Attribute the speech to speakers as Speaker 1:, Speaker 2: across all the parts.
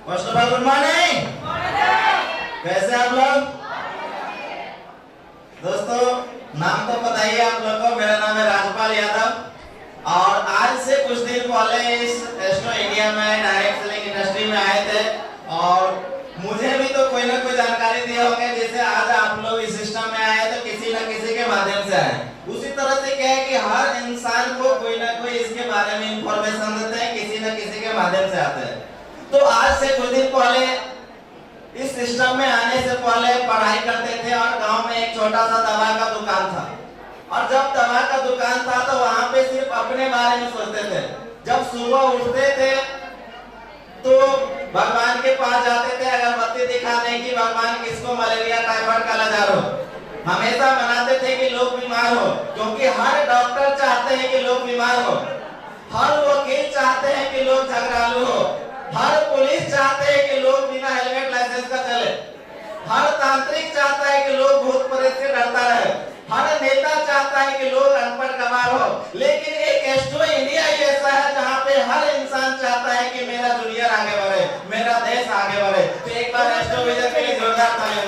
Speaker 1: First of all good morning. कैसे आप लोग दोस्तों? नाम तो पता ही है आप लोग को, मेरा नाम है राजपाल यादव और आज से कुछ दिन पहले इस एस्ट्रो इंडिया में डायरेक्ट सेलिंग इंडस्ट्री में आए थे और मुझे भी तो कोई ना कोई जानकारी दिया होगा। जैसे आज आप लोग इस सिस्टम में आए तो किसी न किसी के माध्यम से आए, उसी तरह से क्या है कि हर इंसान को कोई ना कोई इसके बारे में इंफॉर्मेशन देते हैं, किसी न किसी के माध्यम से आते हैं। तो आज से कुछ दिन पहले इस सिस्टम में आने से पहले पढ़ाई करते थे और गांव में एक छोटा सा दवा का दुकान था और जब दवा का दुकान था तो वहां पे सिर्फ अपने बारे में सोचते थे। जब सुबह उठते थे तो भगवान के पास जाते थे अगरबत्ती दिखाने की, भगवान किसको मलेरिया टाइफाइड का इलाज हो। हमेशा मनाते थे कि लोग बीमार हो, क्योंकि हर डॉक्टर चाहते हैं कि लोग बीमार हो, हर वकील चाहते हैं कि लोग झगड़ालू हो, हर पुलिस चाहते हैं कि लोग बिना हेलमेट लाइसेंस का चले, हर तांत्रिक चाहता है कि लोग भूत प्रेत से डरता रहे, हर नेता चाहता है कि लोग अनपढ़ गवार हो। लेकिन एक एस्ट्रो इंडिया ही ऐसा है जहाँ पे हर इंसान चाहता है कि मेरा दुनिया आगे बढ़े, मेरा देश आगे बढ़े। तो एक बार एस्ट्रो विजन के लिए जोरदार तालियां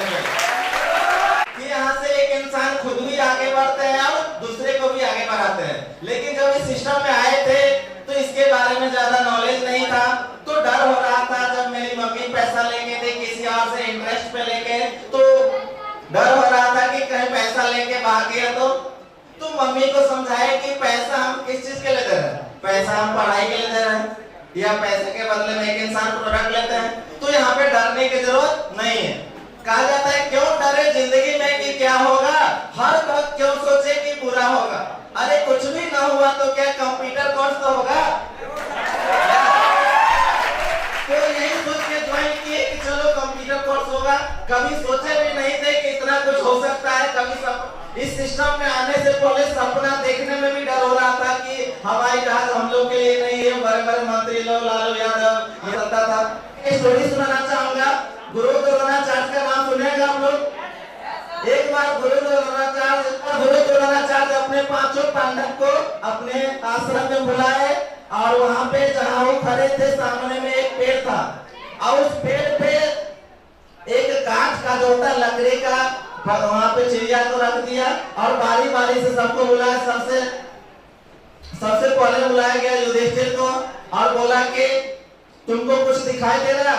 Speaker 1: कि यहाँ से एक इंसान खुद भी आगे बढ़ते हैं और दूसरे को भी आगे बढ़ाते हैं। लेकिन जब इस सिस्टम में आए थे तो इसके बारे में ज्यादा नॉलेज नहीं था, तो डर हो रहा था। जब मेरी मम्मी पैसा लेके थे किसी और से इंटरेस्ट पे लेके, तो डर हो रहा था कि कहीं पैसा लेके भाग गया तो मम्मी को समझाए कि पैसा हम किस चीज के लिए दे रहे हैं, पैसा हम पढ़ाई के लिए दे रहे हैं या पैसे के बदले में एक इंसान प्रोडक्ट लेते हैं, तो यहाँ पे डरने की जरूरत नहीं है। कहा जाता है क्यों डरे जिंदगी में कि क्या होगा, हर वक्त क्यों सोचे कि बुरा होगा। अरे कुछ भी ना हुआ तो क्या कंप्यूटर कोर्स तो होगा। तो यही सोच के ज्वाइन किए कि चलो कंप्यूटर कोर्स होगा। कभी सोचे भी नहीं थे कि इतना कुछ हो सकता है। कभी इस सिस्टम में आने से पहले सपना देखने में भी डर हो रहा था कि हवाई जहाज हम लोग के लिए नहीं है, बड़े बड़े मंत्री लोग लालू यादव ये चलता था। एक स्टोरी सुनाना चाहूंगा। गुरु द्रोणाचार्य का नाम सुनेगा आप लोग? एक बार गुरु द्रोणाचार्य अपने पांचों पांडव को अपने आश्रम में बुलाए और वहां पे जहां वो खड़े थे सामने में एक पेड़ था और उस पेड़ पे एक कांच का जो होता लकड़ी का वहां पे चिड़िया को रख दिया और बारी बारी से सबको बुलाया। सबसे पहले बुलाया गया युधिष्ठिर को और बोला कि तुमको कुछ दिखाई दे रहा?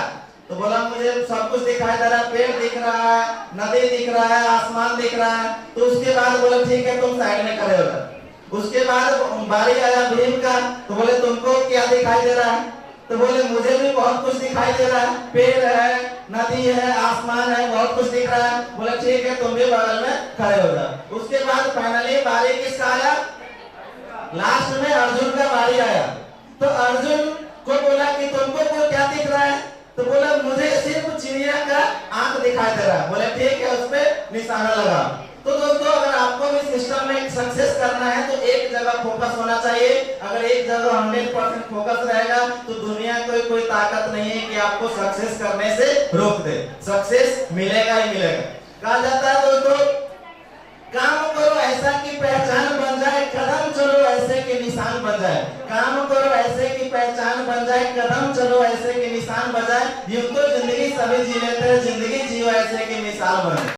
Speaker 1: तो बोला मुझे सब कुछ दिखाई दे रहा है, पेड़ दिख रहा है, नदी दिख रहा है, आसमान दिख रहा है। तो उसके बाद बोला ठीक है तुम साइड में खड़े हो जाओ। उसके बाद बारी आया भीम का, तो बोले तुमको क्या दिखाई दे रहा है? तो बोले मुझे भी बहुत कुछ दिखाई दे रहा है, पेड़ है, नदी है, आसमान है, बहुत कुछ दिख रहा है। बोले ठीक है तुम भी बगल में खड़े हो जाओ। उसके बाद फाइनली बारी किसका आया? लास्ट में अर्जुन का बारी आया। तो अर्जुन को बोला कि तुमको को क्या दिख रहा है? तो बोला मुझे सिर्फ चिड़िया का आंख दिखाई दे रहा है। बोले ठीक है उस पे निशाना लगा। तो दोस्तों अगर आपको भी सिस्टम में सक्सेस करना है तो एक जगह फोकस होना चाहिए। अगर एक जगह 100% फोकस रहेगा तो दुनिया कोई ताकत नहीं है कि आपको सक्सेस करने से रोक दे। सक्सेस मिलेगा ही मिलेगा। कहा जाता है दोस्तों काम करो ऐसा कि पहचान बन जाए, कदम चलो ऐसे कि निशान बन जाए। काम करो ऐसे कि पहचान बन जाए, कदम चलो ऐसे कि निशान बन जाए। यूं तो जिंदगी सभी जी लेते हैं, जिंदगी जियो ऐसे कि मिसाल बने।